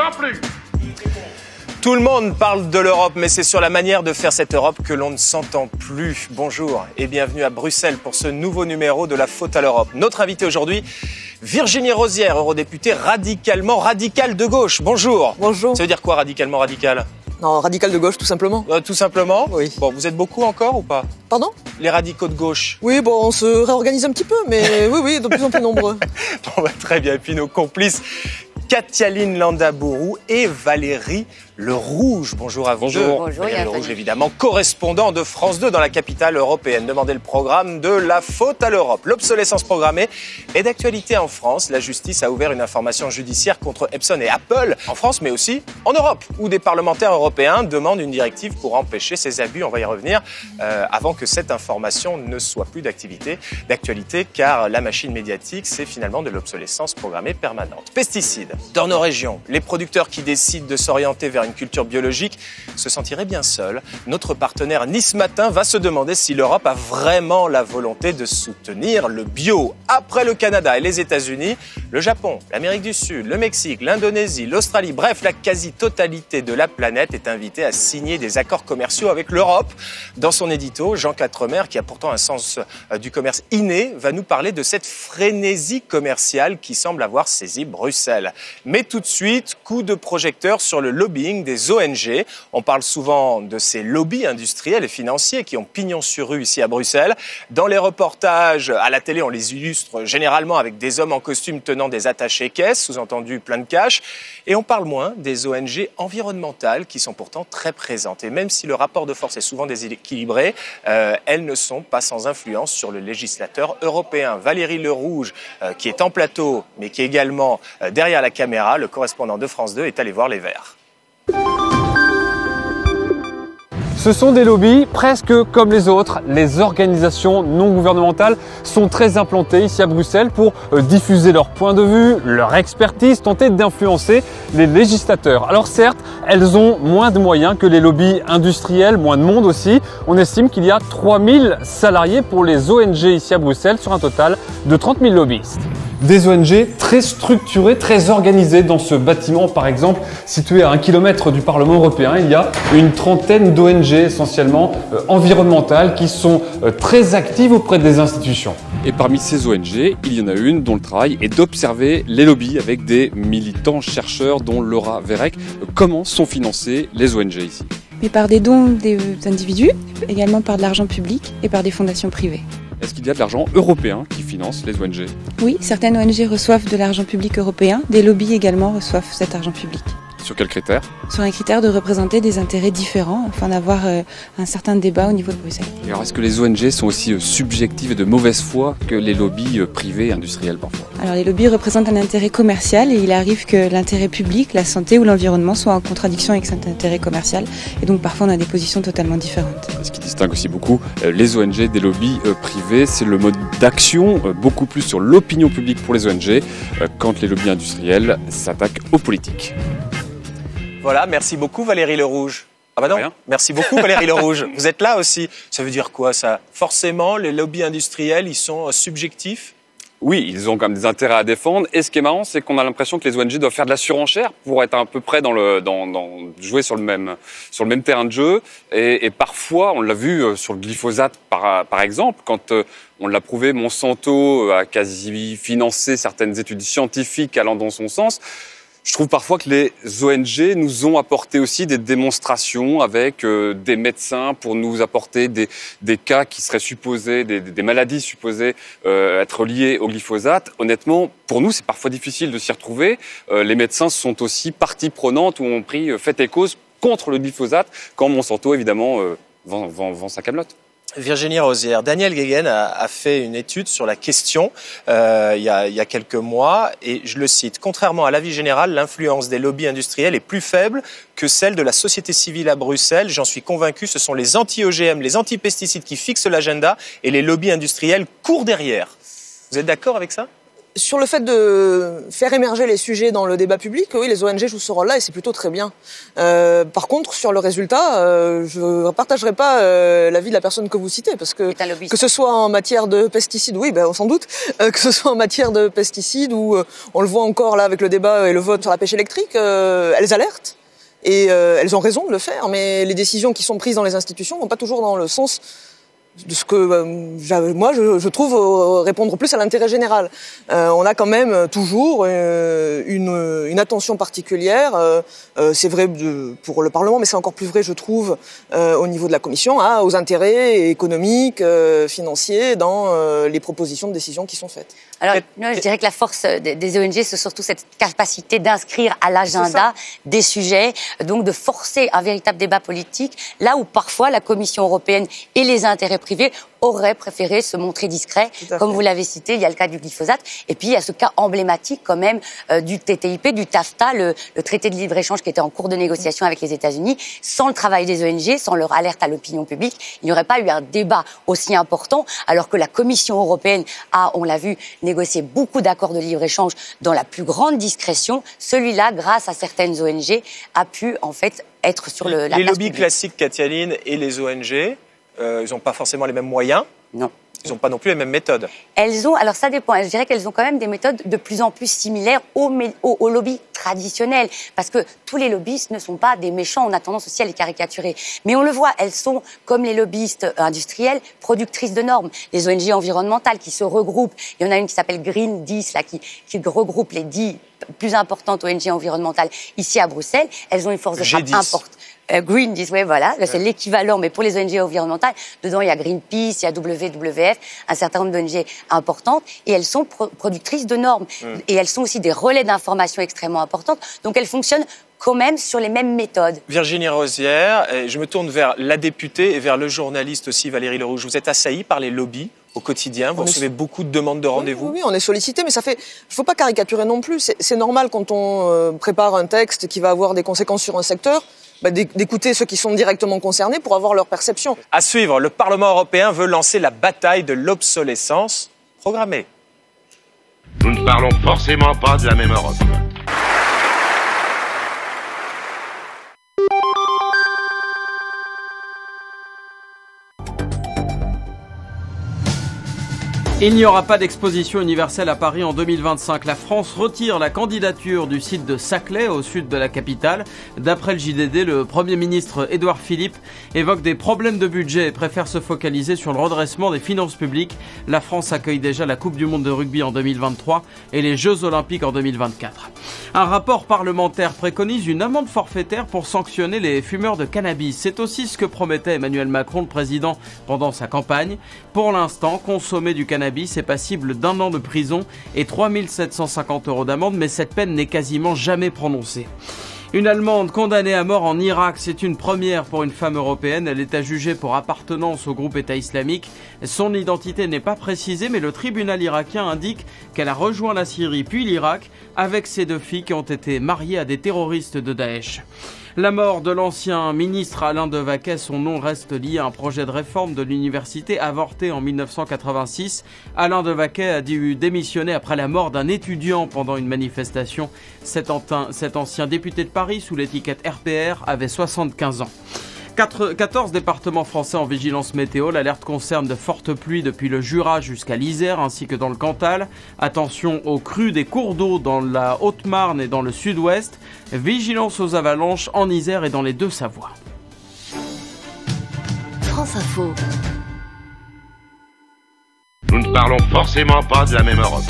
t'entend plus. Tout le monde parle de l'Europe, mais c'est sur la manière de faire cette Europe que l'on ne s'entend plus. Bonjour et bienvenue à Bruxelles pour ce nouveau numéro de La Faute à l'Europe. Notre invitée aujourd'hui, Virginie Rozière, eurodéputée radicalement radicale de gauche. Bonjour. Bonjour. Ça veut dire quoi radicalement radical? Non, radical de gauche, tout simplement. Tout simplement? Oui. Bon, vous êtes beaucoup encore ou pas? Pardon? Les radicaux de gauche? Oui, bon, on se réorganise un petit peu, mais oui, de plus en plus nombreux. Bon, très bien. Et puis nos complices, Katialine Landaburu et Valérie Le Rouge. Bonjour à vous deux. Bonjour, Valérie Le Rouge, évidemment, correspondant de France 2 dans la capitale européenne. Demandez le programme de La Faute à l'Europe. L'obsolescence programmée est d'actualité en France. La justice a ouvert une information judiciaire contre Epson et Apple en France, mais aussi en Europe, où des parlementaires européens demandent une directive pour empêcher ces abus. On va y revenir avant que cette information ne soit plus d'actualité, car la machine médiatique, c'est finalement de l'obsolescence programmée permanente. Pesticides. Dans nos régions, les producteurs qui décident de s'orienter vers une culture biologique se sentiraient bien seuls. Notre partenaire Nice Matin va se demander si l'Europe a vraiment la volonté de soutenir le bio. Après le Canada et les États-Unis, le Japon, l'Amérique du Sud, le Mexique, l'Indonésie, l'Australie, bref, la quasi-totalité de la planète est invitée à signer des accords commerciaux avec l'Europe. Dans son édito, Jean Quatremer, qui a pourtant un sens du commerce inné, va nous parler de cette frénésie commerciale qui semble avoir saisi Bruxelles. Mais tout de suite, coup de projecteur sur le lobbying des ONG. On parle souvent de ces lobbies industriels et financiers qui ont pignon sur rue ici à Bruxelles. Dans les reportages à la télé, on les illustre généralement avec des hommes en costume tenant des attachés-caisses, sous-entendu plein de cash. Et on parle moins des ONG environnementales qui sont pourtant très présentes. Et même si le rapport de force est souvent déséquilibré, elles ne sont pas sans influence sur le législateur européen. Valérie Le Rouge, qui est en plateau, mais qui est également derrière la caméra, le correspondant de France 2, est allé voir les Verts. Ce sont des lobbies presque comme les autres. Les organisations non gouvernementales sont très implantées ici à Bruxelles pour diffuser leur point de vue, leur expertise, tenter d'influencer les législateurs. Alors certes, elles ont moins de moyens que les lobbies industriels, moins de monde aussi. On estime qu'il y a 3000 salariés pour les ONG ici à Bruxelles sur un total de 30 000 lobbyistes. Des ONG très structurées, très organisées. Dans ce bâtiment, par exemple, situé à 1 kilomètre du Parlement européen, il y a une trentaine d'ONG essentiellement environnementales qui sont très actives auprès des institutions. Et parmi ces ONG, il y en a une dont le travail est d'observer les lobbies avec des militants chercheurs dont Laura Verrec. Comment sont financées les ONG ici? Mais par des dons des individus, également par de l'argent public et par des fondations privées. Est-ce qu'il y a de l'argent européen qui finance les ONG? Oui, certaines ONG reçoivent de l'argent public européen, des lobbies également reçoivent cet argent public. Sur quels critères? Sur un critère de représenter des intérêts différents, afin d'avoir un certain débat au niveau de Bruxelles. Et alors est-ce que les ONG sont aussi subjectives et de mauvaise foi que les lobbies privés et industriels parfois? Alors les lobbies représentent un intérêt commercial et il arrive que l'intérêt public, la santé ou l'environnement soient en contradiction avec cet intérêt commercial et donc parfois on a des positions totalement différentes. Ce qui distingue aussi beaucoup les ONG des lobbies privés, c'est le mode d'action, beaucoup plus sur l'opinion publique pour les ONG, quand les lobbies industriels s'attaquent aux politiques. Voilà, merci beaucoup Valérie Le Rouge. Ah bah non, rien. Merci beaucoup Valérie Le Rouge. Vous êtes là aussi. Ça veut dire quoi ça? Forcément, les lobbies industriels, ils sont subjectifs? Oui, ils ont quand même des intérêts à défendre. Et ce qui est marrant, c'est qu'on a l'impression que les ONG doivent faire de la surenchère pour être à peu près jouer sur le même terrain de jeu. Et parfois, on l'a vu sur le glyphosate par exemple, quand on l'a prouvé, Monsanto a quasi financé certaines études scientifiques allant dans son sens. Je trouve parfois que les ONG nous ont apporté aussi des démonstrations avec des médecins pour nous apporter des cas qui seraient supposés, des maladies supposées être liées au glyphosate. Honnêtement, pour nous, c'est parfois difficile de s'y retrouver. Les médecins sont aussi partie prenante ou ont pris fait et cause contre le glyphosate quand Monsanto, évidemment, vend sa camelote. Virginie Rozière, Daniel Guéguen a fait une étude sur la question il y a quelques mois et je le cite. Contrairement à l'avis général, l'influence des lobbies industriels est plus faible que celle de la société civile à Bruxelles. J'en suis convaincu, ce sont les anti-OGM, les anti-pesticides qui fixent l'agenda et les lobbies industriels courent derrière. Vous êtes d'accord avec ça? Sur le fait de faire émerger les sujets dans le débat public, oui, les ONG jouent ce rôle-là et c'est plutôt très bien. Par contre, sur le résultat, je ne partagerai pas l'avis de la personne que vous citez, parce que ce soit en matière de pesticides, oui, sans doute, que ce soit en matière de pesticides ou on le voit encore là avec le débat et le vote sur la pêche électrique, elles alertent et elles ont raison de le faire, mais les décisions qui sont prises dans les institutions vont pas toujours dans le sens de ce que moi je trouve répondre plus à l'intérêt général. On a quand même toujours une attention particulière, c'est vrai pour le Parlement, mais c'est encore plus vrai je trouve au niveau de la Commission, aux intérêts économiques, financiers dans les propositions de décision qui sont faites. Alors, je dirais que la force des ONG, c'est surtout cette capacité d'inscrire à l'agenda des sujets, donc de forcer un véritable débat politique, là où parfois la Commission européenne et les intérêts privés auraient préféré se montrer discrets. Comme vous l'avez cité, il y a le cas du glyphosate, et puis il y a ce cas emblématique quand même du TTIP, du TAFTA, le traité de libre-échange qui était en cours de négociation avec les États-Unis. Sans le travail des ONG, sans leur alerte à l'opinion publique, il n'y aurait pas eu un débat aussi important, alors que la Commission européenne a, on l'a vu, négocié beaucoup d'accords de libre-échange dans la plus grande discrétion. Celui-là, grâce à certaines ONG, a pu en fait être sur la place publique. Les lobbies classiques, Katia-Line, et les ONG, ils n'ont pas forcément les mêmes moyens. Non. Ils n'ont pas non plus les mêmes méthodes. Elles ont, alors ça dépend, je dirais qu'elles ont quand même des méthodes de plus en plus similaires aux lobbies traditionnels. Parce que tous les lobbyistes ne sont pas des méchants, on a tendance aussi à les caricaturer. Mais on le voit, elles sont, comme les lobbyistes industriels, productrices de normes. Les ONG environnementales qui se regroupent. Il y en a une qui s'appelle Green 10, là, qui regroupe les 10 plus importantes ONG environnementales ici à Bruxelles. Elles ont une force de frappe importante. Green 10, oui, voilà, c'est l'équivalent, mais pour les ONG environnementales, dedans il y a Greenpeace, il y a WWF, un certain nombre d'ONG importantes, et elles sont productrices de normes. Et elles sont aussi des relais d'information extrêmement importantes, donc elles fonctionnent quand même sur les mêmes méthodes. Virginie Rosière, je me tourne vers la députée et vers le journaliste aussi, Valérie Lerouge. Vous êtes assaillie par les lobbies au quotidien, vous recevez beaucoup de demandes de rendez-vous. Oui, on est sollicité, mais il ne faut pas caricaturer non plus. C'est normal quand on prépare un texte qui va avoir des conséquences sur un secteur, d'écouter ceux qui sont directement concernés pour avoir leur perception. À suivre, le Parlement européen veut lancer la bataille de l'obsolescence programmée. Nous ne parlons forcément pas de la même Europe. Il n'y aura pas d'exposition universelle à Paris en 2025. La France retire la candidature du site de Saclay, au sud de la capitale. D'après le JDD, le Premier ministre Édouard Philippe évoque des problèmes de budget et préfère se focaliser sur le redressement des finances publiques. La France accueille déjà la Coupe du monde de rugby en 2023 et les Jeux Olympiques en 2024. Un rapport parlementaire préconise une amende forfaitaire pour sanctionner les fumeurs de cannabis. C'est aussi ce que promettait Emmanuel Macron, le président, pendant sa campagne. Pour l'instant, consommer du cannabis est passible d'1 an de prison et 3 750 € d'amende, mais cette peine n'est quasiment jamais prononcée. Une Allemande condamnée à mort en Irak, c'est une première pour une femme européenne. Elle est jugée pour appartenance au groupe État islamique. Son identité n'est pas précisée, mais le tribunal irakien indique qu'elle a rejoint la Syrie puis l'Irak avec ses 2 filles qui ont été mariées à des terroristes de Daesh. La mort de l'ancien ministre Alain Devaquet, son nom reste lié à un projet de réforme de l'université avorté en 1986. Alain Devaquet a dû démissionner après la mort d'un étudiant pendant une manifestation. Cet ancien député de Paris, sous l'étiquette RPR, avait 75 ans. 14 départements français en vigilance météo. L'alerte concerne de fortes pluies depuis le Jura jusqu'à l'Isère ainsi que dans le Cantal. Attention aux crues des cours d'eau dans la Haute-Marne et dans le sud-ouest. Vigilance aux avalanches en Isère et dans les Deux-Savoies. France Info. Nous ne parlons forcément pas de la même Europe.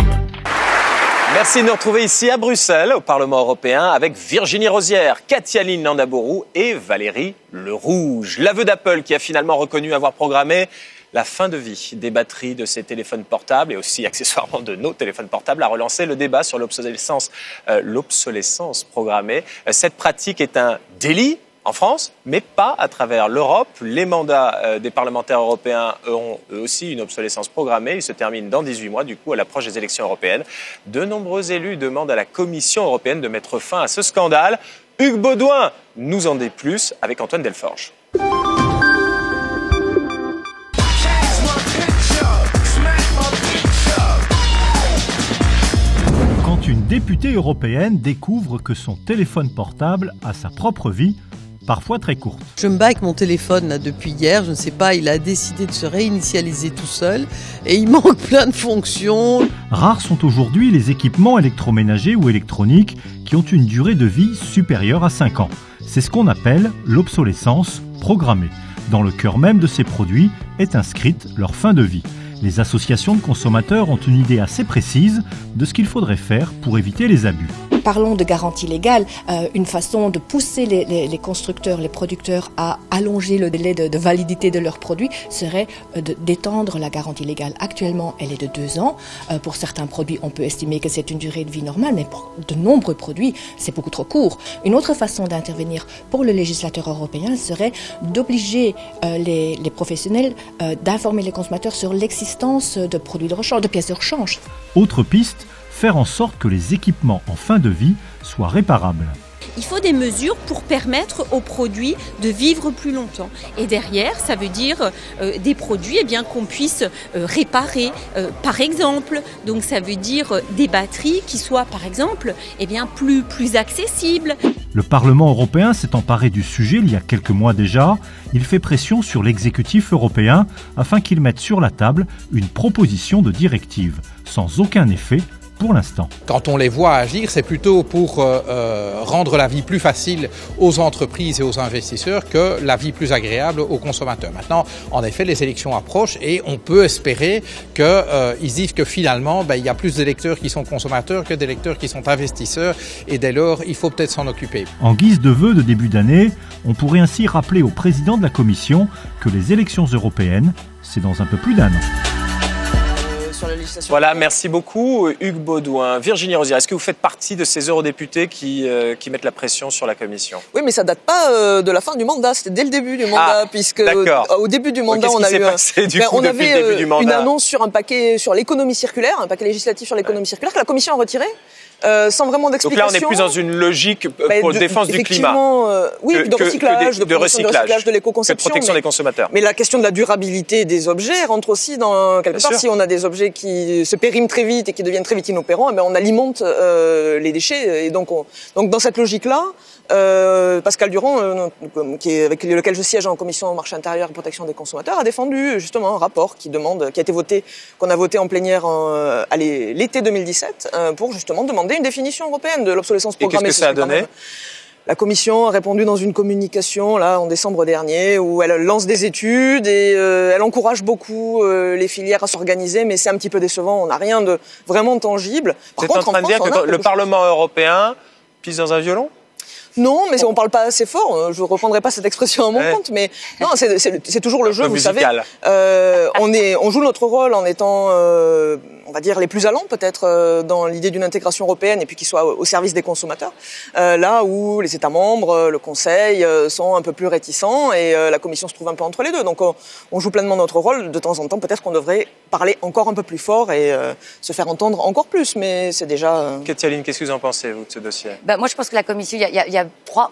Merci de nous retrouver ici à Bruxelles, au Parlement européen, avec Virginie Rosière, Katia-Line Landaburu et Valérie Lerouge. L'aveu d'Apple qui a finalement reconnu avoir programmé la fin de vie des batteries de ses téléphones portables et aussi accessoirement de nos téléphones portables a relancé le débat sur l'obsolescence programmée. Cette pratique est un délit en France, mais pas à travers l'Europe. Les mandats des parlementaires européens ont eux aussi une obsolescence programmée. Ils se terminent dans 18 mois, du coup, à l'approche des élections européennes. De nombreux élus demandent à la Commission européenne de mettre fin à ce scandale. Hugues Baudouin nous en dit plus avec Antoine Delforge. députée européenne découvre que son téléphone portable a sa propre vie, parfois très courte. Je me bats avec mon téléphone là, depuis hier, je ne sais pas, il a décidé de se réinitialiser tout seul et il manque plein de fonctions. Rares sont aujourd'hui les équipements électroménagers ou électroniques qui ont une durée de vie supérieure à 5 ans. C'est ce qu'on appelle l'obsolescence programmée. Dans le cœur même de ces produits est inscrite leur fin de vie. Les associations de consommateurs ont une idée assez précise de ce qu'il faudrait faire pour éviter les abus. Parlons de garantie légale, une façon de pousser les constructeurs, les producteurs à allonger le délai de validité de leurs produits serait d'étendre la garantie légale. Actuellement, elle est de 2 ans. Pour certains produits, on peut estimer que c'est une durée de vie normale, mais pour de nombreux produits, c'est beaucoup trop court. Une autre façon d'intervenir pour le législateur européen serait d'obliger les professionnels d'informer les consommateurs sur l'existence de produits de rechange, de pièces de rechange. Autre piste, faire en sorte que les équipements en fin de vie soient réparables. Il faut des mesures pour permettre aux produits de vivre plus longtemps. Et derrière, ça veut dire des produits qu'on puisse réparer, par exemple. Donc ça veut dire des batteries qui soient, par exemple, plus accessibles. Le Parlement européen s'est emparé du sujet il y a quelques mois déjà. Il fait pression sur l'exécutif européen afin qu'il mette sur la table une proposition de directive, sans aucun effet pour l'instant. Quand on les voit agir, c'est plutôt pour rendre la vie plus facile aux entreprises et aux investisseurs que la vie plus agréable aux consommateurs. Maintenant, en effet, les élections approchent et on peut espérer qu'ils disent que finalement, il y a plus d'électeurs qui sont consommateurs que d'électeurs qui sont investisseurs et dès lors, il faut peut-être s'en occuper. En guise de vœu de début d'année, on pourrait ainsi rappeler au président de la Commission que les élections européennes, c'est dans un peu plus d'1 an. Voilà, merci beaucoup Hugues Baudouin. Virginie Rosière, est-ce que vous faites partie de ces eurodéputés qui mettent la pression sur la Commission? Oui, mais ça date pas de la fin du mandat, c'était dès le début du mandat, puisque au début du mandat, on a eu une annonce sur un paquet sur l'économie circulaire, un paquet législatif sur l'économie circulaire que la Commission a retiré. Sans vraiment d'explication. Donc là, on est plus dans une logique pour défense du climat. Oui, de recyclage, de recyclage, de l'éco-conception. De protection des consommateurs. Mais la question de la durabilité des objets rentre aussi dans quelque part. Si on a des objets qui se périment très vite et qui deviennent très vite inopérants, on alimente les déchets. Et donc dans cette logique-là, Pascal Durand, avec lequel je siège en commission marché intérieur et protection des consommateurs, a défendu justement un rapport qui a été voté, qu'on a voté en plénière à l'été 2017, pour justement demander une définition européenne de l'obsolescence programmée. Et qu'est-ce que ça a donné ? La Commission a répondu dans une communication en décembre dernier où elle lance des études et elle encourage beaucoup les filières à s'organiser, mais c'est un petit peu décevant. On n'a rien de vraiment tangible. Vous êtes en train de dire que le Parlement européen pisse dans un violon ? Non, mais on parle pas assez fort. Je reprendrai pas cette expression à mon compte, mais non, c'est toujours le jeu, vous savez. On joue notre rôle en étant, on va dire, les plus allants peut-être dans l'idée d'une intégration européenne et puis qui soit au service des consommateurs. Là où les États membres, le Conseil sont un peu plus réticents et la Commission se trouve un peu entre les deux. Donc on joue pleinement notre rôle. De temps en temps, peut-être qu'on devrait parler encore un peu plus fort et se faire entendre encore plus. Mais c'est déjà. Katia-Lyne, qu'est-ce que vous en pensez vous de ce dossier ? Moi, je pense que la Commission, il y a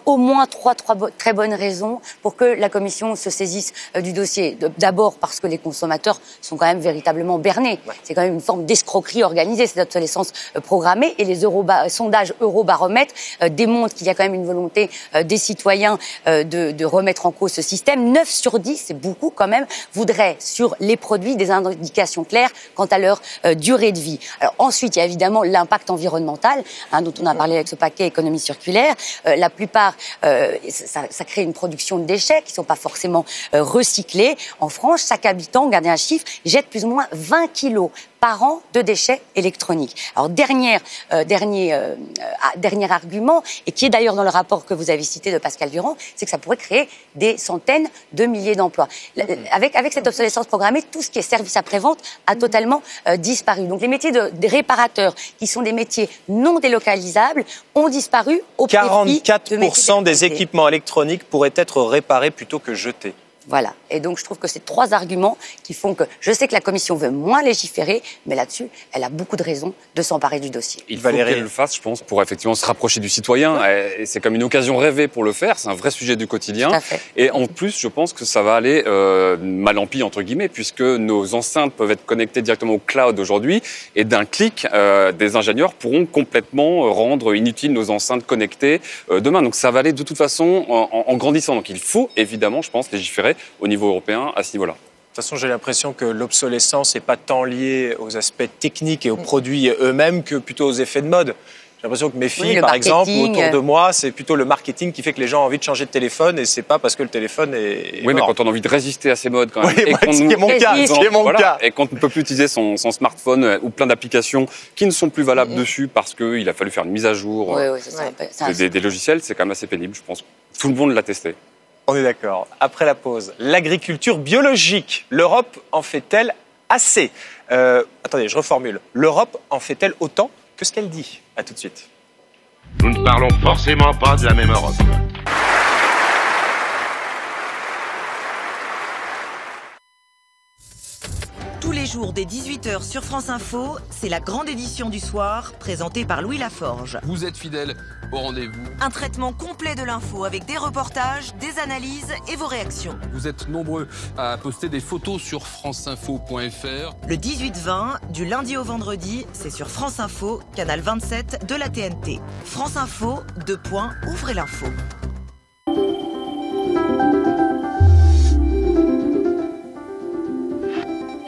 au moins trois très bonnes raisons pour que la Commission se saisisse du dossier. D'abord parce que les consommateurs sont quand même véritablement bernés. Ouais. C'est quand même une forme d'escroquerie organisée, cette obsolescence programmée. Et les sondages Eurobaromètre démontrent qu'il y a quand même une volonté des citoyens de remettre en cause ce système. 9 sur 10, c'est beaucoup quand même, voudraient sur les produits des indications claires quant à leur durée de vie. Alors ensuite, il y a évidemment l'impact environnemental, dont on a parlé avec ce paquet économie circulaire. La plupart, ça crée une production de déchets qui ne sont pas forcément recyclés. En France, chaque habitant, regardez un chiffre, jette plus ou moins 20 kilos par an de déchets électroniques. Alors, dernier argument, et qui est d'ailleurs dans le rapport que vous avez cité de Pascal Durand, c'est que ça pourrait créer des centaines de milliers d'emplois. Avec cette obsolescence programmée, tout ce qui est service après-vente a totalement disparu. Donc, les métiers des réparateurs, qui sont des métiers non délocalisables, ont disparu au profit de 44% des équipements électroniques pourraient être réparés plutôt que jetés. Voilà. Et donc, je trouve que c'est 3 arguments qui font que je sais que la Commission veut moins légiférer, mais là-dessus, elle a beaucoup de raisons de s'emparer du dossier. Il faut qu'elle le fasse, je pense, pour effectivement se rapprocher du citoyen. Et c'est comme une occasion rêvée pour le faire. C'est un vrai sujet du quotidien. Tout à fait. Et en plus, je pense que ça va aller mal en pis, entre guillemets, puisque nos enceintes peuvent être connectées directement au cloud aujourd'hui. Et d'un clic, des ingénieurs pourront complètement rendre inutiles nos enceintes connectées demain. Donc ça va aller de toute façon en grandissant. Donc il faut évidemment, je pense, légiférer au niveau européen à ce niveau-là. De toute façon, j'ai l'impression que l'obsolescence n'est pas tant liée aux aspects techniques et aux produits eux-mêmes que plutôt aux effets de mode. J'ai l'impression que mes filles, par exemple, autour de moi, c'est plutôt le marketing qui fait que les gens ont envie de changer de téléphone et c'est pas parce que le téléphone est oui, mort. mais quand on a envie de résister à ces modes, quand même. Oui, ce qui est mon cas. Et quand on ne peut plus utiliser son smartphone ou plein d'applications qui ne sont plus valables dessus parce qu'il a fallu faire une mise à jour des logiciels, c'est quand même assez pénible, je pense. Tout le monde l'a testé. On est d'accord. Après la pause, l'agriculture biologique, l'Europe en fait-elle assez ? Attendez, je reformule. L'Europe en fait-elle autant que ce qu'elle dit ? À tout de suite. Nous ne parlons forcément pas de la même Europe. Tous les jours dès 18h sur France Info, c'est la grande édition du soir, présentée par Louis Laforge. Vous êtes fidèles au rendez-vous. Un traitement complet de l'info avec des reportages, des analyses et vos réactions. Vous êtes nombreux à poster des photos sur franceinfo.fr. Le 18-20, du lundi au vendredi, c'est sur France Info, canal 27 de la TNT. France Info, ouvrez l'info.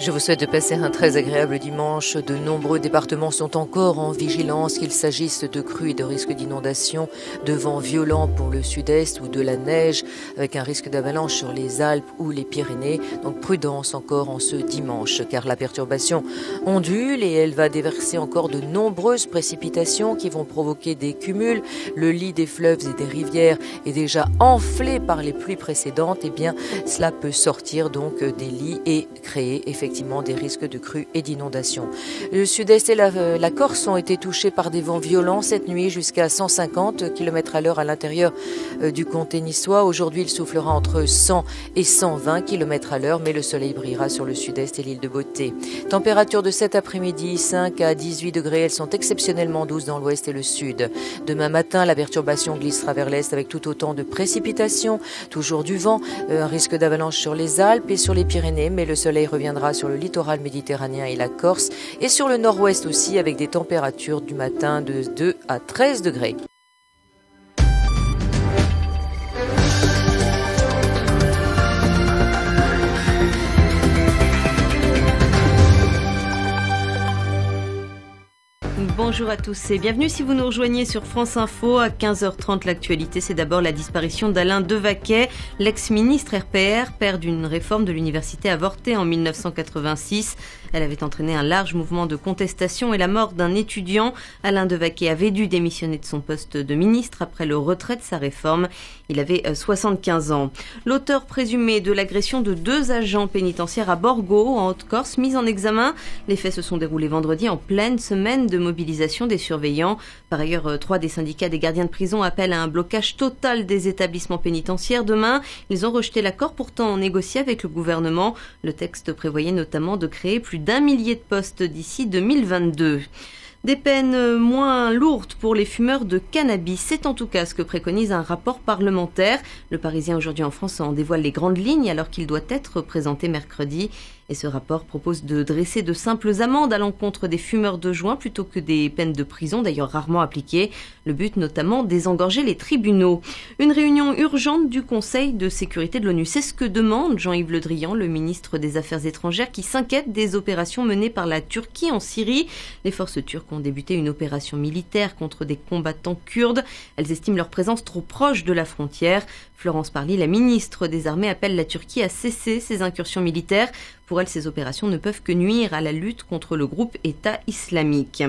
Je vous souhaite de passer un très agréable dimanche. De nombreux départements sont encore en vigilance, qu'il s'agisse de crues et de risques d'inondation, de vents violents pour le sud-est ou de la neige, avec un risque d'avalanche sur les Alpes ou les Pyrénées. Donc prudence encore en ce dimanche, car la perturbation ondule et elle va déverser encore de nombreuses précipitations qui vont provoquer des cumuls. Le lit des fleuves et des rivières est déjà enflé par les pluies précédentes. Et bien, cela peut sortir donc des lits et créer effectivement des risques de crues et d'inondations. Le sud-est et la Corse ont été touchés par des vents violents cette nuit jusqu'à 150 km/h à l'intérieur du comté niçois. Aujourd'hui, il soufflera entre 100 et 120 km/h, mais le soleil brillera sur le sud-est et l'île de Beauté. Température de cet après-midi, 5 à 18 degrés. Elles sont exceptionnellement douces dans l'ouest et le sud. Demain matin, la perturbation glissera vers l'est avec tout autant de précipitations, toujours du vent, un risque d'avalanche sur les Alpes et sur les Pyrénées, mais le soleil reviendra sur le littoral méditerranéen et la Corse, et sur le nord-ouest aussi, avec des températures du matin de 2 à 13 degrés. Bonjour à tous et bienvenue si vous nous rejoignez sur France Info. À 15h30, l'actualité, c'est d'abord la disparition d'Alain Devaquet, l'ex-ministre RPR, père d'une réforme de l'université avortée en 1986. Elle avait entraîné un large mouvement de contestation et la mort d'un étudiant. Alain Devaquet avait dû démissionner de son poste de ministre après le retrait de sa réforme. Il avait 75 ans. L'auteur présumé de l'agression de 2 agents pénitentiaires à Borgo, en Haute-Corse, mis en examen. Les faits se sont déroulés vendredi en pleine semaine de mobilisation des surveillants. Par ailleurs, 3 des syndicats des gardiens de prison appellent à un blocage total des établissements pénitentiaires demain. Ils ont rejeté l'accord pourtant négocié avec le gouvernement. Le texte prévoyait notamment de créer plus d'1 millier de postes d'ici 2022. Des peines moins lourdes pour les fumeurs de cannabis, c'est en tout cas ce que préconise un rapport parlementaire. Le Parisien aujourd'hui en France en dévoile les grandes lignes alors qu'il doit être présenté mercredi. Et ce rapport propose de dresser de simples amendes à l'encontre des fumeurs de joint plutôt que des peines de prison, d'ailleurs rarement appliquées. Le but notamment, désengorger les tribunaux. Une réunion urgente du Conseil de sécurité de l'ONU. C'est ce que demande Jean-Yves Le Drian, le ministre des Affaires étrangères, qui s'inquiète des opérations menées par la Turquie en Syrie. Les forces turques ont débuté une opération militaire contre des combattants kurdes. Elles estiment leur présence trop proche de la frontière. Florence Parly, la ministre des Armées, appelle la Turquie à cesser ses incursions militaires. Pour elle, ces opérations ne peuvent que nuire à la lutte contre le groupe État islamique.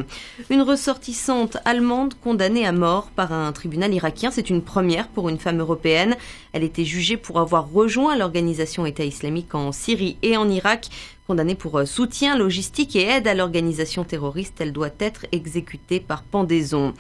Une ressortissante allemande condamnée à mort par un tribunal irakien. C'est une première pour une femme européenne. Elle était jugée pour avoir rejoint l'organisation État islamique en Syrie et en Irak. Condamnée pour soutien logistique et aide à l'organisation terroriste, elle doit être exécutée par pendaison.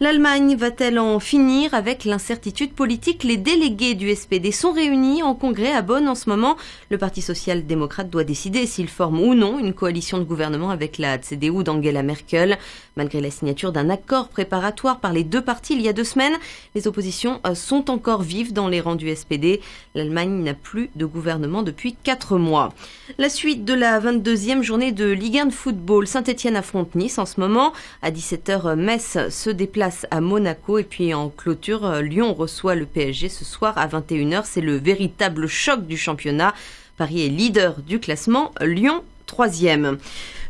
L'Allemagne va-t-elle en finir avec l'incertitude politique? Les délégués du SPD sont réunis en congrès à Bonn en ce moment. Le Parti social-démocrate doit décider s'il forme ou non une coalition de gouvernement avec la CDU d'Angela Merkel. Malgré la signature d'un accord préparatoire par les deux partis il y a 2 semaines, les oppositions sont encore vives dans les rangs du SPD. L'Allemagne n'a plus de gouvernement depuis 4 mois. La suite de la 22e journée de Ligue 1 de football. Saint-Etienne affronte Nice en ce moment. À 17h, Metz se déplace à Monaco. Et puis en clôture, Lyon reçoit le PSG ce soir à 21h. C'est le véritable choc du championnat. Paris est leader du classement, Lyon 3e.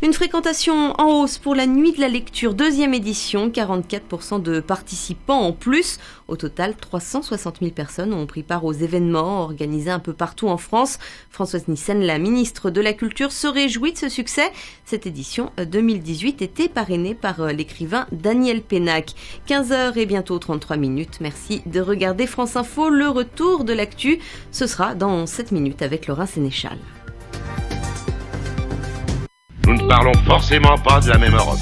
Une fréquentation en hausse pour la nuit de la lecture, 2e édition, 44% de participants en plus. Au total, 360 000 personnes ont pris part aux événements organisés un peu partout en France. Françoise Nyssen, la ministre de la Culture, se réjouit de ce succès. Cette édition 2018 était parrainée par l'écrivain Daniel Pénac. 15h et bientôt 33 minutes. Merci de regarder France Info. Le retour de l'actu, ce sera dans 7 minutes avec Laurent Sénéchal. Nous ne parlons forcément pas de la même Europe.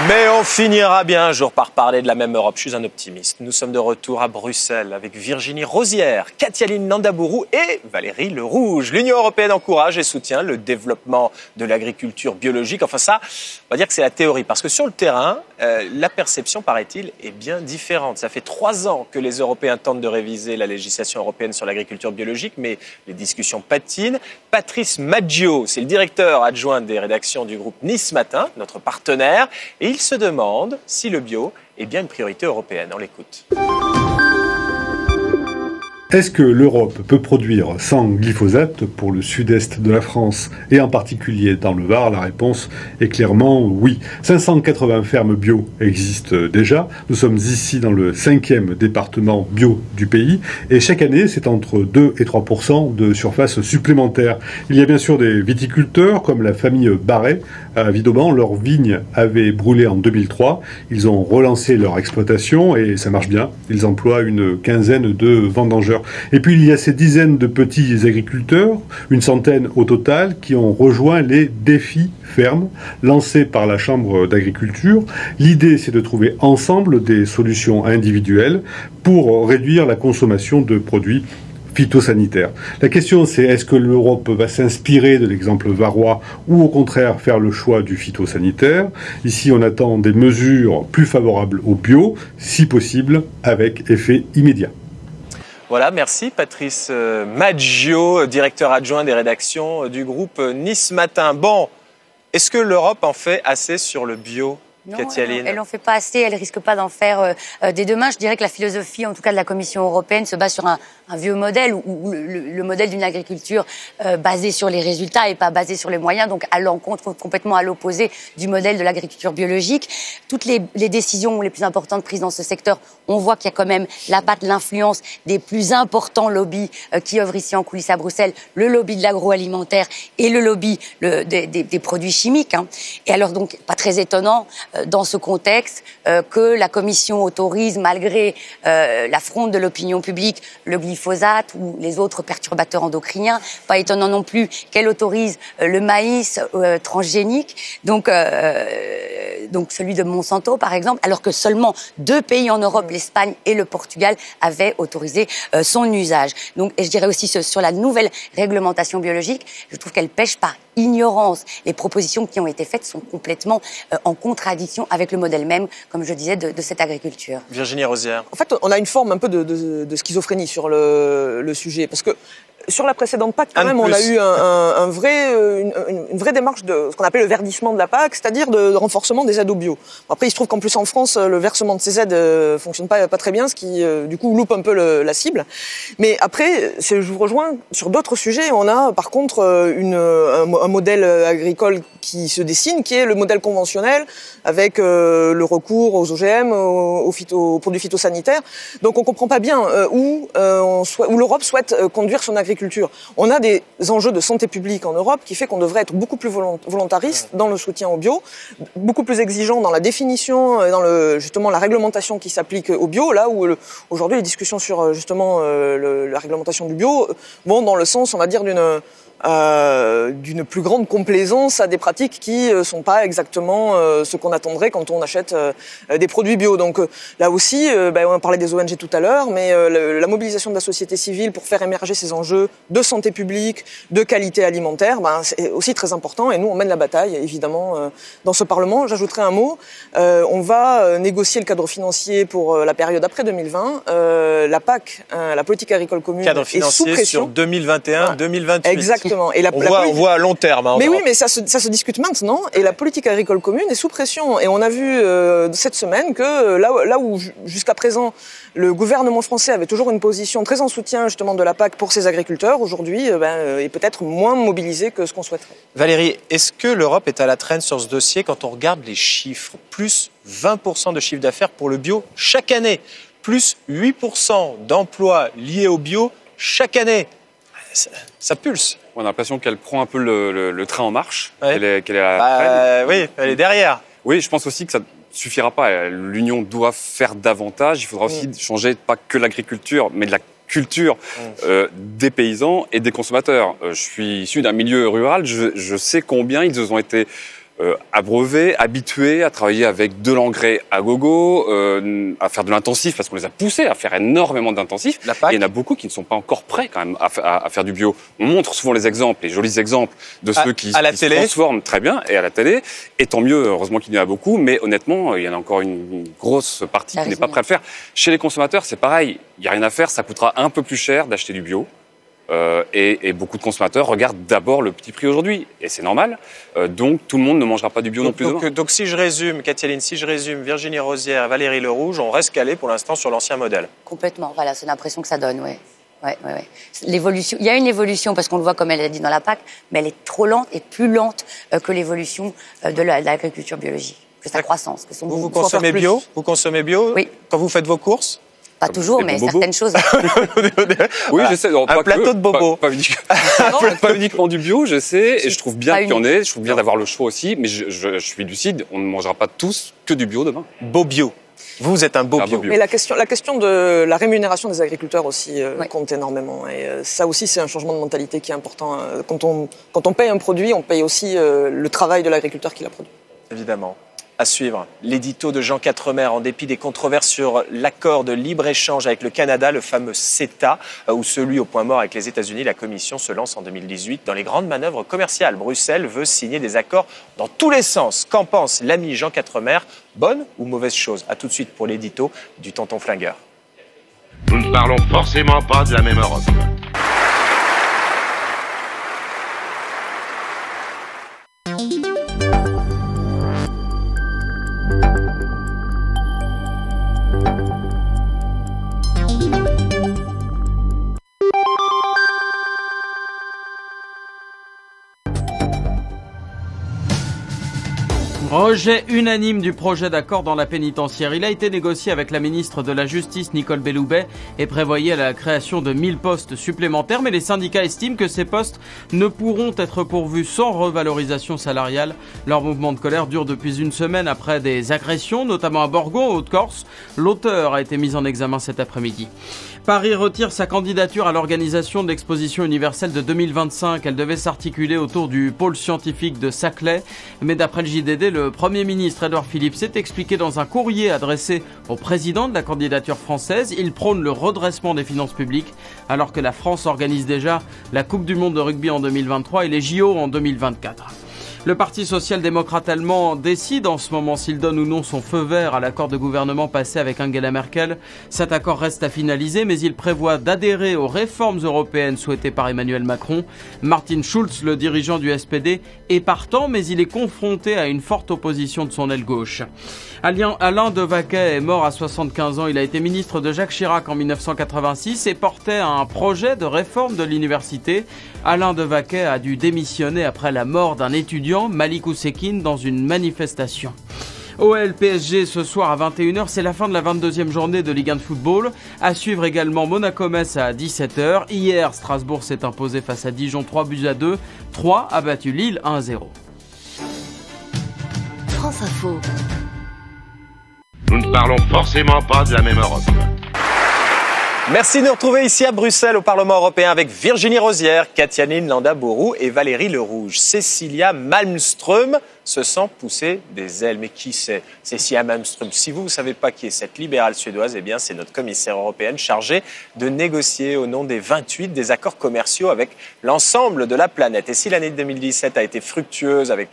Mais on finira bien un jour par parler de la même Europe. Je suis un optimiste. Nous sommes de retour à Bruxelles avec Virginie Rosière, Katialine Nandabourou et Valérie Le Rouge. L'Union européenne encourage et soutient le développement de l'agriculture biologique. Enfin ça, on va dire que c'est la théorie. Parce que sur le terrain, la perception, paraît-il, est bien différente. Ça fait 3 ans que les Européens tentent de réviser la législation européenne sur l'agriculture biologique, mais les discussions patinent. Patrice Maggio, c'est le directeur adjoint des rédactions du groupe Nice Matin, notre partenaire. Et il se demande si le bio est bien une priorité européenne. On l'écoute. Est-ce que l'Europe peut produire sans glyphosate pour le sud-est de la France et en particulier dans le Var? La réponse est clairement oui. 580 fermes bio existent déjà. Nous sommes ici dans le 5e département bio du pays et chaque année c'est entre 2 et 3% de surface supplémentaire. Il y a bien sûr des viticulteurs comme la famille Barret à Vidoban. Leurs vignes avaient brûlé en 2003. Ils ont relancé leur exploitation et ça marche bien. Ils emploient une quinzaine de vendangeurs. Et puis il y a ces dizaines de petits agriculteurs, une centaine au total, qui ont rejoint les défis fermes lancés par la Chambre d'agriculture. L'idée, c'est de trouver ensemble des solutions individuelles pour réduire la consommation de produits phytosanitaires. La question, c'est est-ce que l'Europe va s'inspirer de l'exemple varois ou au contraire faire le choix du phytosanitaire? Ici, on attend des mesures plus favorables au bio, si possible, avec effet immédiat. Voilà, merci Patrice Maggio, directeur adjoint des rédactions du groupe Nice Matin. Bon, est-ce que l'Europe en fait assez sur le bio? Non, Katialine. elle n'en fait pas assez, elle risque pas d'en faire dès demain. Je dirais que la philosophie, en tout cas de la Commission européenne, se base sur un vieux modèle, où le modèle d'une agriculture basée sur les résultats et pas basée sur les moyens, donc à l'encontre, complètement à l'opposé du modèle de l'agriculture biologique. Toutes les décisions les plus importantes prises dans ce secteur, on voit qu'il y a quand même la patte, l'influence des plus importants lobbies qui œuvrent ici en coulisses à Bruxelles, le lobby de l'agroalimentaire et le lobby des produits chimiques. Et alors donc, pas très étonnant, dans ce contexte, que la Commission autorise, malgré la fronde de l'opinion publique, le glyphosate ou les autres perturbateurs endocriniens. Pas étonnant non plus qu'elle autorise le maïs transgénique, donc celui de Monsanto par exemple, alors que seulement 2 pays en Europe, l'Espagne et le Portugal, avaient autorisé son usage. Donc, et je dirais aussi sur la nouvelle réglementation biologique, je trouve qu'elle pêche par ignorance. Les propositions qui ont été faites sont complètement en contradiction avec le modèle même, comme je disais, de cette agriculture. Virginie Rosière. En fait, on a une forme un peu de schizophrénie sur le sujet, parce que sur la précédente PAC, quand même, on a eu une vraie démarche de ce qu'on appelle le verdissement de la PAC, c'est-à-dire de renforcement des aides au bio. Après, il se trouve qu'en plus en France, le versement de ces aides fonctionne pas très bien, ce qui du coup loupe un peu la cible. Mais après, je vous rejoins sur d'autres sujets. On a par contre un modèle agricole qui se dessine, qui est le modèle conventionnel, avec le recours aux OGM, aux produits phytosanitaires. Donc on comprend pas bien où l'Europe souhaite conduire son agriculture. On a des enjeux de santé publique en Europe qui fait qu'on devrait être beaucoup plus volontariste dans le soutien au bio, beaucoup plus exigeant dans la définition et dans justement la réglementation qui s'applique au bio, là où aujourd'hui les discussions sur justement la réglementation du bio vont dans le sens, on va dire, d'une plus grande complaisance à des pratiques qui sont pas exactement ce qu'on attendrait quand on achète des produits bio. Donc là aussi, on parlait des ONG tout à l'heure, mais la mobilisation de la société civile pour faire émerger ces enjeux de santé publique, de qualité alimentaire, c'est aussi très important. Et nous, on mène la bataille, évidemment, dans ce Parlement. J'ajouterai un mot. On va négocier le cadre financier pour la période après 2020. La PAC, la politique agricole commune, cadre est sous financier pression. sur 2021-2028. Exactement. Et on voit à long terme. Mais oui, mais ça se discute maintenant. Et la politique agricole commune est sous pression. Et on a vu cette semaine que là où jusqu'à présent le gouvernement français avait toujours une position très en soutien justement de la PAC pour ses agriculteurs, aujourd'hui est peut-être moins mobilisé que ce qu'on souhaiterait. Valérie, est-ce que l'Europe est à la traîne sur ce dossier quand on regarde les chiffres? Plus 20% de chiffre d'affaires pour le bio chaque année, plus 8% d'emplois liés au bio chaque année. Ça pulse. On a l'impression qu'elle prend un peu le train en marche, ouais. qu'elle est à la traîne. Oui, elle est derrière. Oui, je pense aussi que ça suffira pas. L'Union doit faire davantage. Il faudra aussi changer pas que l'agriculture, mais de la culture des paysans et des consommateurs. Je suis issu d'un milieu rural. Je sais combien ils ont été abreuvés, habitués à travailler avec de l'engrais à gogo, à faire de l'intensif, parce qu'on les a poussés à faire énormément d'intensif. Et il y en a beaucoup qui ne sont pas encore prêts quand même à faire du bio. On montre souvent les exemples, les jolis exemples de ceux qui se transforment très bien, et à la télé. Et tant mieux, heureusement qu'il y en a beaucoup, mais honnêtement, il y en a encore une grosse partie qui n'est pas prête à le faire. Chez les consommateurs, c'est pareil. Il n'y a rien à faire, ça coûtera un peu plus cher d'acheter du bio. Et beaucoup de consommateurs regardent d'abord le petit prix aujourd'hui. Et c'est normal. Donc, tout le monde ne mangera pas du bio non plus demain. Donc, si je résume, Katialine, Virginie Rosière, Valérie Lerouge, on reste calé pour l'instant sur l'ancien modèle. Complètement. Voilà, c'est l'impression que ça donne, oui. Ouais. L'évolution, il y a une évolution parce qu'on le voit comme elle l'a dit dans la PAC, mais elle est trop lente et plus lente que l'évolution de l'agriculture biologique, que sa croissance. Que son vous consommez bio? Vous consommez bio? Oui. Quand vous faites vos courses? Pas toujours, mais certaines choses. Oui, j'essaie. Un plateau de bobo. Pas uniquement du bio, je sais, et je trouve bien qu'il y en ait. Je trouve bien d'avoir le choix aussi, mais je suis lucide. On ne mangera pas tous que du bio demain. Beau bio. Vous êtes un beau bio. Mais la question de la rémunération des agriculteurs aussi compte énormément. Et ça aussi, c'est un changement de mentalité qui est important. Quand on paye un produit, on paye aussi le travail de l'agriculteur qui l'a produit. Évidemment. À suivre, l'édito de Jean Quatremer, en dépit des controverses sur l'accord de libre-échange avec le Canada, le fameux CETA, ou celui au point mort avec les États-Unis. La Commission se lance en 2018 dans les grandes manœuvres commerciales. Bruxelles veut signer des accords dans tous les sens. Qu'en pense l'ami Jean Quatremer? Bonne ou mauvaise chose? A tout de suite pour l'édito du Tonton Flingueur. Nous ne parlons forcément pas de la même Europe. Rejet unanime du projet d'accord dans la pénitentiaire. Il a été négocié avec la ministre de la Justice, Nicole Belloubet, et prévoyait la création de 1000 postes supplémentaires. Mais les syndicats estiment que ces postes ne pourront être pourvus sans revalorisation salariale. Leur mouvement de colère dure depuis une semaine après des agressions, notamment à Borgo, en Haute-Corse. L'auteur a été mis en examen cet après-midi. Paris retire sa candidature à l'organisation de l'exposition universelle de 2025. Elle devait s'articuler autour du pôle scientifique de Saclay. Mais d'après le JDD, le Premier ministre Édouard Philippe s'est expliqué dans un courrier adressé au président de la candidature française. Il prône le redressement des finances publiques alors que la France organise déjà la Coupe du Monde de rugby en 2023 et les JO en 2024. Le Parti social-démocrate allemand décide en ce moment s'il donne ou non son feu vert à l'accord de gouvernement passé avec Angela Merkel. Cet accord reste à finaliser, mais il prévoit d'adhérer aux réformes européennes souhaitées par Emmanuel Macron. Martin Schulz, le dirigeant du SPD, est partant, mais il est confronté à une forte opposition de son aile gauche. Alain Devaquet est mort à 75 ans. Il a été ministre de Jacques Chirac en 1986 et portait un projet de réforme de l'université. Alain Devaquet a dû démissionner après la mort d'un étudiant, Malik Oussekine, dans une manifestation. OL PSG ce soir à 21h, c'est la fin de la 22e journée de Ligue 1 de football. À suivre également Monaco-Metz à 17h. Hier, Strasbourg s'est imposé face à Dijon 3-2. 3 a battu Lille 1-0. France Info. Nous ne parlons forcément pas de la même Europe. Merci de nous retrouver ici à Bruxelles au Parlement européen avec Virginie Rosière, Katialine Landaburu et Valérie Lerouge. Cecilia Malmström se sent pousser des ailes. Mais qui c'est Cecilia Malmström? Si vous ne savez pas qui est cette libérale suédoise, eh bien c'est notre commissaire européenne chargée de négocier au nom des 28 des accords commerciaux avec l'ensemble de la planète. Et si l'année 2017 a été fructueuse avec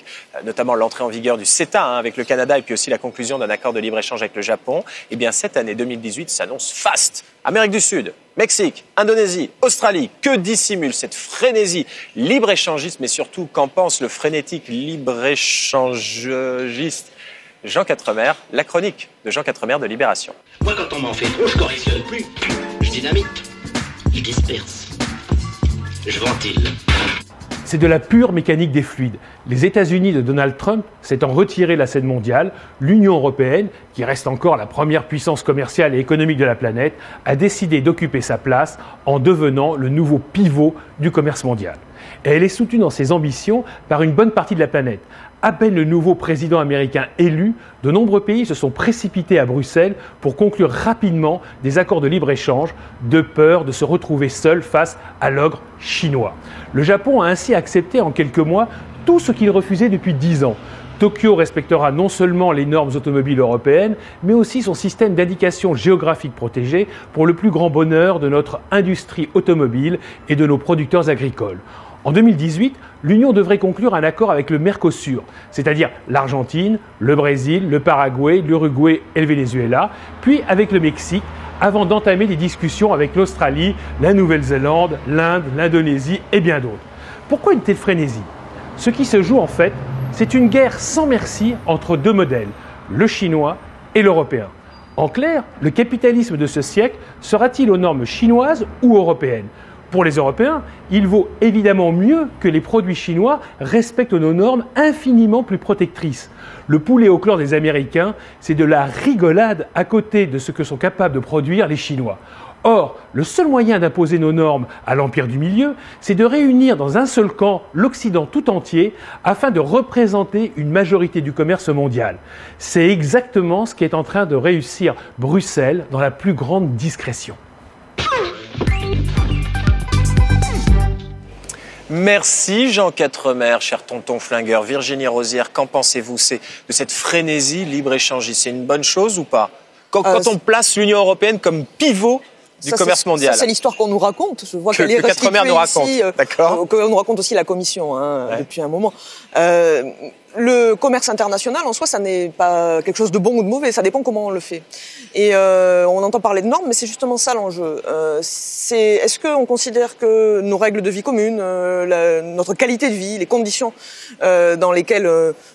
notamment l'entrée en vigueur du CETA avec le Canada et puis aussi la conclusion d'un accord de libre-échange avec le Japon, eh bien cette année 2018 s'annonce faste. Amérique du Sud, Mexique, Indonésie, Australie, que dissimule cette frénésie libre-échangiste, mais surtout qu'en pense le frénétique libre-échangiste Jean Quatremer, la chronique de Jean Quatremer de Libération. Moi, quand on m'en fait trop, je correctionne plus. Je dynamite, je disperse, je ventile. C'est de la pure mécanique des fluides. Les États-Unis de Donald Trump s'étant retirés de la scène mondiale, l'Union européenne, qui reste encore la première puissance commerciale et économique de la planète, a décidé d'occuper sa place en devenant le nouveau pivot du commerce mondial. Et elle est soutenue dans ses ambitions par une bonne partie de la planète. À peine le nouveau président américain élu, de nombreux pays se sont précipités à Bruxelles pour conclure rapidement des accords de libre-échange, de peur de se retrouver seul face à l'ogre chinois. Le Japon a ainsi accepté en quelques mois tout ce qu'il refusait depuis 10 ans. Tokyo respectera non seulement les normes automobiles européennes, mais aussi son système d'indication géographique protégée pour le plus grand bonheur de notre industrie automobile et de nos producteurs agricoles. En 2018, l'Union devrait conclure un accord avec le Mercosur, c'est-à-dire l'Argentine, le Brésil, le Paraguay, l'Uruguay et le Venezuela, puis avec le Mexique, avant d'entamer des discussions avec l'Australie, la Nouvelle-Zélande, l'Inde, l'Indonésie et bien d'autres. Pourquoi une telle frénésie? Ce qui se joue en fait, c'est une guerre sans merci entre deux modèles, le chinois et l'européen. En clair, le capitalisme de ce siècle sera-t-il aux normes chinoises ou européennes? Pour les Européens, il vaut évidemment mieux que les produits chinois respectent nos normes infiniment plus protectrices. Le poulet au chlore des Américains, c'est de la rigolade à côté de ce que sont capables de produire les Chinois. Or, le seul moyen d'imposer nos normes à l'Empire du Milieu, c'est de réunir dans un seul camp l'Occident tout entier afin de représenter une majorité du commerce mondial. C'est exactement ce qui est en train de réussir Bruxelles dans la plus grande discrétion. Merci Jean Quatremer, cher tonton flingueur. Virginie Rosière, qu'en pensez-vous de cette frénésie libre-échangiste? C'est une bonne chose ou pas? Quand on place l'Union européenne comme pivot du commerce mondial. Ça, c'est l'histoire qu'on nous raconte. Je vois qu'elle est restituée ici, qu'on nous raconte aussi la Commission depuis un moment. Le commerce international, en soi, ça n'est pas quelque chose de bon ou de mauvais. Ça dépend comment on le fait. Et on entend parler de normes, mais c'est justement ça l'enjeu. Est-ce qu'on considère que nos règles de vie communes, notre qualité de vie, les conditions dans lesquelles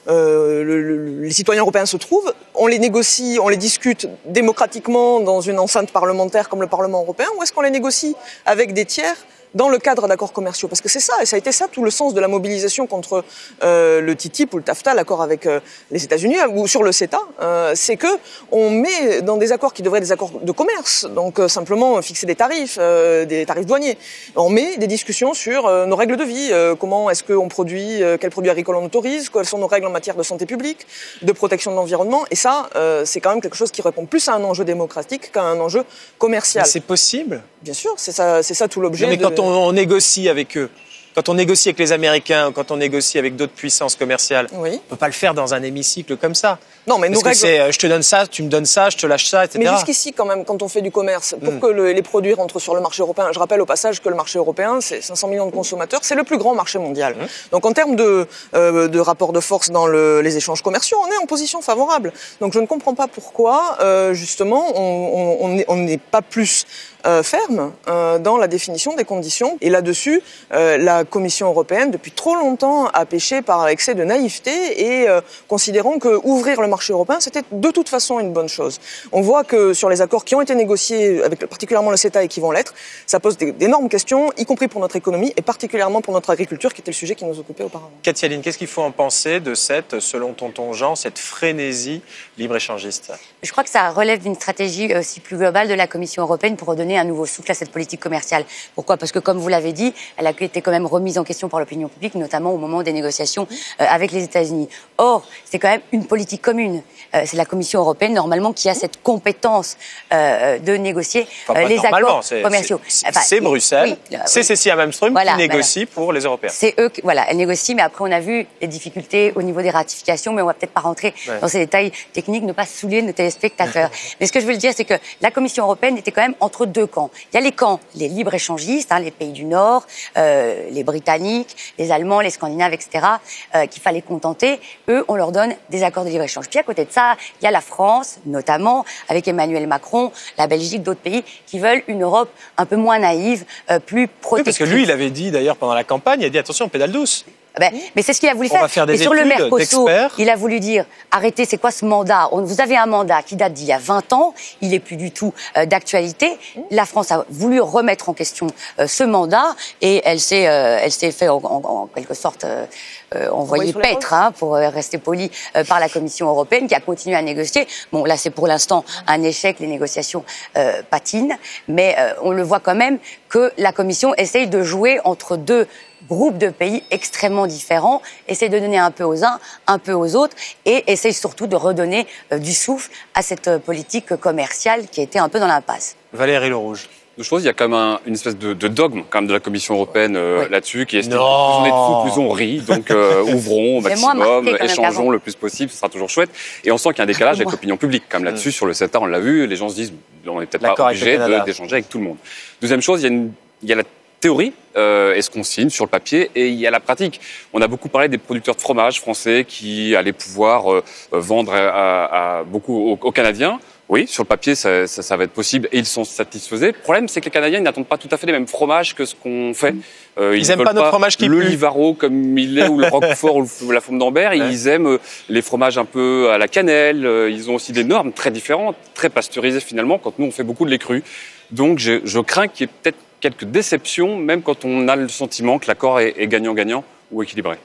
les citoyens européens se trouvent, on les négocie, on les discute démocratiquement dans une enceinte parlementaire comme le Parlement européen, ou est-ce qu'on les négocie avec des tiers dans le cadre d'accords commerciaux? Parce que c'est ça, et ça a été ça tout le sens de la mobilisation contre le TTIP ou le TAFTA, l'accord avec les États-Unis, ou sur le CETA, c'est que on met dans des accords qui devraient être des accords de commerce, donc simplement fixer des tarifs douaniers. On met des discussions sur nos règles de vie, comment est-ce qu'on produit, quels produits agricoles on autorise, quelles sont nos règles en matière de santé publique, de protection de l'environnement, et ça, c'est quand même quelque chose qui répond plus à un enjeu démocratique qu'à un enjeu commercial. Mais c'est possible? Bien sûr, c'est ça tout l'objet. Mais quand on négocie avec eux, quand on négocie avec les Américains, quand on négocie avec d'autres puissances commerciales, on ne peut pas le faire dans un hémicycle comme ça. Non, mais parce que c'est je te donne ça, tu me donnes ça, je te lâche ça, etc. Mais jusqu'ici, quand même, quand on fait du commerce, pour que les produits rentrent sur le marché européen, je rappelle au passage que le marché européen, c'est 500 millions de consommateurs, c'est le plus grand marché mondial. Donc en termes de rapport de force dans les échanges commerciaux, on est en position favorable. Donc je ne comprends pas pourquoi, justement, on n'est pas plus ferme dans la définition des conditions. Et là-dessus, la Commission européenne, depuis trop longtemps, a péché par excès de naïveté et considérant que ouvrir le marché européen, c'était de toute façon une bonne chose. On voit que sur les accords qui ont été négociés, avec particulièrement le CETA et qui vont l'être, ça pose d'énormes questions, y compris pour notre économie et particulièrement pour notre agriculture, qui était le sujet qui nous occupait auparavant. Katialine, qu'est-ce qu'il faut en penser de cette, selon tonton Jean, cette frénésie libre-échangiste? Je crois que ça relève d'une stratégie aussi plus globale de la Commission européenne pour redonner un nouveau souffle à cette politique commerciale. Pourquoi? Parce que, comme vous l'avez dit, elle a été quand même remise en question par l'opinion publique, notamment au moment des négociations avec les États-Unis. Or, c'est quand même une politique commune. C'est la Commission européenne, normalement, qui a cette compétence de négocier les accords commerciaux. C'est Bruxelles, c'est Cécilia Malmström qui négocie pour les Européens. C'est eux, elle négocie, mais après on a vu les difficultés au niveau des ratifications, mais on va peut-être pas rentrer dans ces détails techniques, ne pas saouler nos téléspectateurs. Mais ce que je veux dire, c'est que la Commission européenne était quand même entre deux camps. Il y a les camps, les libre-échangistes, les pays du Nord, les Britanniques, les Allemands, les Scandinaves, etc., qu'il fallait contenter. Eux, on leur donne des accords de libre-échange. Puis à côté de ça, il y a la France, notamment, avec Emmanuel Macron, la Belgique, d'autres pays qui veulent une Europe un peu moins naïve, plus protectrice. Oui, parce que lui, il avait dit d'ailleurs pendant la campagne, il a dit attention, pédale douce. Mais c'est ce qu'il a voulu faire. Et sur le Mercosur, il a voulu dire arrêtez, c'est quoi ce mandat? Vous avez un mandat qui date d'il y a 20 ans, il n'est plus du tout d'actualité. La France a voulu remettre en question ce mandat et elle s'est fait en quelque sorte envoyer paître, pour rester poli, par la Commission européenne qui a continué à négocier. Bon, là c'est pour l'instant un échec, les négociations patinent, mais on le voit quand même que la Commission essaye de jouer entre deux groupes de pays extrêmement différents, essaie de donner un peu aux uns, un peu aux autres, et essaie surtout de redonner du souffle à cette politique commerciale qui était un peu dans l'impasse. Valérie Le Rouge. Je pense qu'il y a quand même une espèce de dogme quand même de la Commission européenne là-dessus, qui estime que plus on est de fous, plus on rit, donc ouvrons au maximum, échangeons le plus possible, ce sera toujours chouette. Et on sent qu'il y a un décalage avec l'opinion publique quand même là-dessus, sur le CETA, on l'a vu, les gens se disent on n'est peut-être pas obligé d'échanger avec tout le monde. Deuxième chose, il y a la théorie, est-ce qu'on signe sur le papier, et il y a la pratique. On a beaucoup parlé des producteurs de fromage français qui allaient pouvoir vendre beaucoup aux Canadiens. Oui, sur le papier, ça va être possible et ils sont satisfaisés. Le problème, c'est que les Canadiens n'attendent pas tout à fait les mêmes fromages que ce qu'on fait. Ils n'aiment pas notre fromage qui pue. Le pue. Livaro comme il est, ou le Roquefort, ou la Fomme d'Ambert. Ils aiment les fromages un peu à la cannelle. Ils ont aussi des normes très différentes, très pasteurisées finalement, quand nous, on fait beaucoup de lait cru. Donc, je crains qu'il y ait peut-être quelques déceptions, même quand on a le sentiment que l'accord est gagnant-gagnant ou équilibré.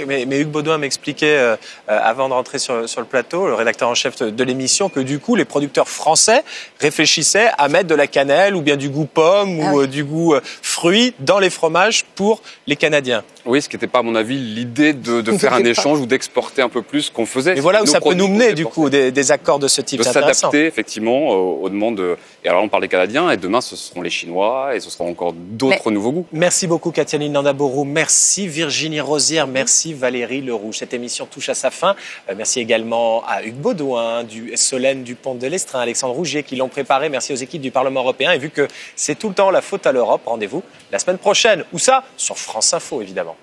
Mais Hugues Baudouin m'expliquait, avant de rentrer sur le plateau, le rédacteur en chef de l'émission, que du coup, les producteurs français réfléchissaient à mettre de la cannelle ou bien du goût pomme ou du goût fruits dans les fromages pour les Canadiens. Oui, ce qui n'était pas, à mon avis, l'idée de faire un échange ou d'exporter un peu plus qu'on faisait. Et voilà où ça peut nous mener, du coup, des accords de ce type. De s'adapter, effectivement, aux demandes. Et alors, on parle des Canadiens, et demain, ce seront les Chinois, et ce seront encore d'autres nouveaux goûts. Merci beaucoup, Katialine Landaburu. Merci, Virginie Rosière. Merci, Valérie Le Rouge. Cette émission touche à sa fin. Merci également à Hugues Baudouin, Solène Dupont de l'Estrin, Alexandre Rougier qui l'ont préparé. Merci aux équipes du Parlement européen. Et vu que c'est tout le temps la faute à l'Europe, rendez-vous la semaine prochaine. Où ça? Sur France Info, évidemment.